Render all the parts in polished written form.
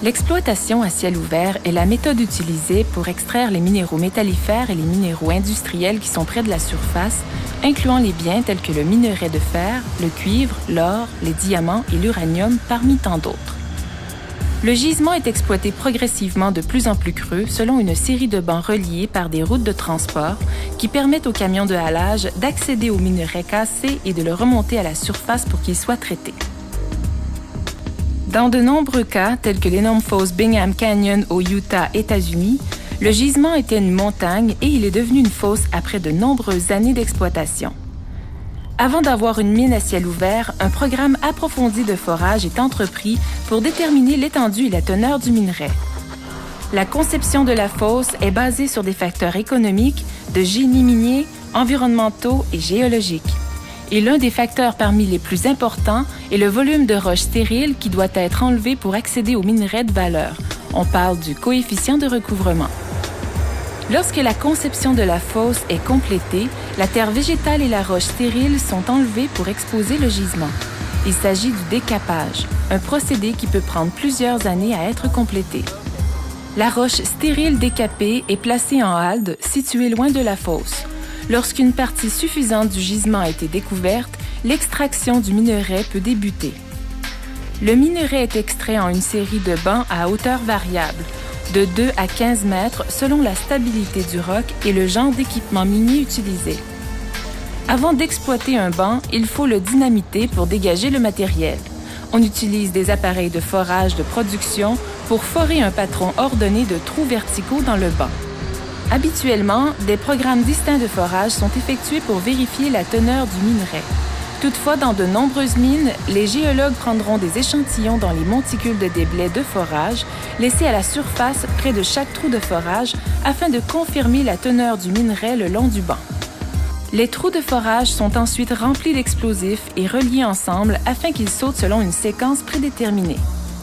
L'exploitation à ciel ouvert est la méthode utilisée pour extraire les minéraux métallifères et les minéraux industriels qui sont près de la surface, incluant les biens tels que le minerai de fer, le cuivre, l'or, les diamants et l'uranium, parmi tant d'autres. Le gisement est exploité progressivement de plus en plus creux selon une série de bancs reliés par des routes de transport qui permettent aux camions de halage d'accéder au minerai cassé et de le remonter à la surface pour qu'il soit traité. Dans de nombreux cas, tels que l'énorme fosse Bingham Canyon au Utah, États-Unis, le gisement était une montagne et il est devenu une fosse après de nombreuses années d'exploitation. Avant d'avoir une mine à ciel ouvert, un programme approfondi de forage est entrepris pour déterminer l'étendue et la teneur du minerai. La conception de la fosse est basée sur des facteurs économiques, de génie minier, environnementaux et géologiques. Et l'un des facteurs parmi les plus importants est le volume de roches stériles qui doit être enlevé pour accéder au minerai de valeur. On parle du coefficient de recouvrement. Lorsque la conception de la fosse est complétée, la terre végétale et la roche stérile sont enlevées pour exposer le gisement. Il s'agit du décapage, un procédé qui peut prendre plusieurs années à être complété. La roche stérile décapée est placée en halde, située loin de la fosse. Lorsqu'une partie suffisante du gisement a été découverte, l'extraction du minerai peut débuter. Le minerai est extrait en une série de bancs à hauteur variable, de 2 à 15 mètres selon la stabilité du roc et le genre d'équipement minier utilisé. Avant d'exploiter un banc, il faut le dynamiter pour dégager le matériel. On utilise des appareils de forage de production pour forer un patron ordonné de trous verticaux dans le banc. Habituellement, des programmes distincts de forage sont effectués pour vérifier la teneur du minerai. Toutefois, dans de nombreuses mines, les géologues prendront des échantillons dans les monticules de déblais de forage, laissés à la surface près de chaque trou de forage, afin de confirmer la teneur du minerai le long du banc. Les trous de forage sont ensuite remplis d'explosifs et reliés ensemble afin qu'ils sautent selon une séquence prédéterminée.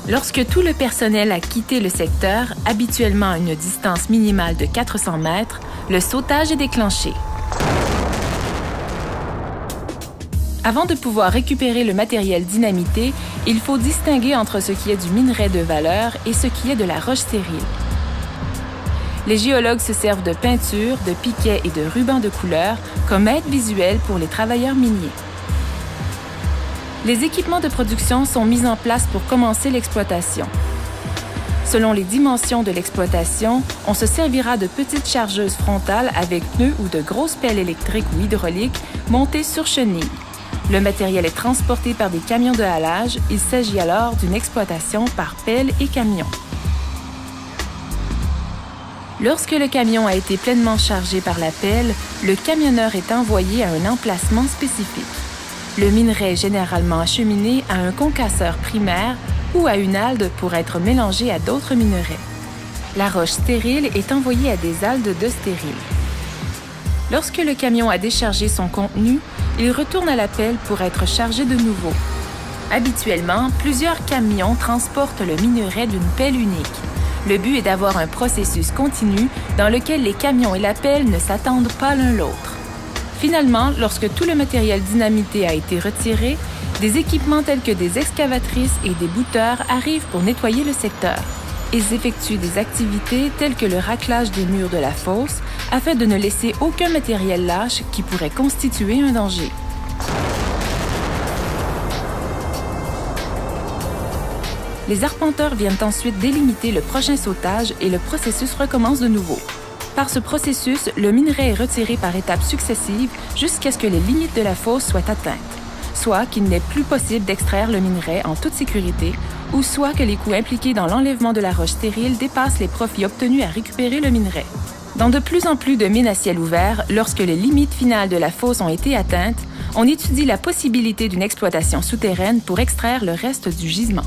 Lorsque tout le personnel a quitté le secteur, habituellement à une distance minimale de 400 mètres, le sautage est déclenché. Avant de pouvoir récupérer le matériel dynamité, il faut distinguer entre ce qui est du minerai de valeur et ce qui est de la roche stérile. Les géologues se servent de peinture, de piquets et de rubans de couleur comme aide visuelle pour les travailleurs miniers. Les équipements de production sont mis en place pour commencer l'exploitation. Selon les dimensions de l'exploitation, on se servira de petites chargeuses frontales avec pneus ou de grosses pelles électriques ou hydrauliques montées sur chenilles. Le matériel est transporté par des camions de halage. Il s'agit alors d'une exploitation par pelle et camion. Lorsque le camion a été pleinement chargé par la pelle, le camionneur est envoyé à un emplacement spécifique. Le minerai est généralement acheminé à un concasseur primaire ou à une halde pour être mélangé à d'autres minerais. La roche stérile est envoyée à des haldes de stériles. Lorsque le camion a déchargé son contenu, il retourne à la pelle pour être chargé de nouveau. Habituellement, plusieurs camions transportent le minerai d'une pelle unique. Le but est d'avoir un processus continu dans lequel les camions et la pelle ne s'attendent pas l'un l'autre. Finalement, lorsque tout le matériel dynamité a été retiré, des équipements tels que des excavatrices et des bouteurs arrivent pour nettoyer le secteur. Ils effectuent des activités telles que le raclage des murs de la fosse afin de ne laisser aucun matériel lâche qui pourrait constituer un danger. Les arpenteurs viennent ensuite délimiter le prochain sautage et le processus recommence de nouveau. Par ce processus, le minerai est retiré par étapes successives jusqu'à ce que les limites de la fosse soient atteintes, soit qu'il n'est plus possible d'extraire le minerai en toute sécurité, ou soit que les coûts impliqués dans l'enlèvement de la roche stérile dépassent les profits obtenus à récupérer le minerai. Dans de plus en plus de mines à ciel ouvert, lorsque les limites finales de la fosse ont été atteintes, on étudie la possibilité d'une exploitation souterraine pour extraire le reste du gisement.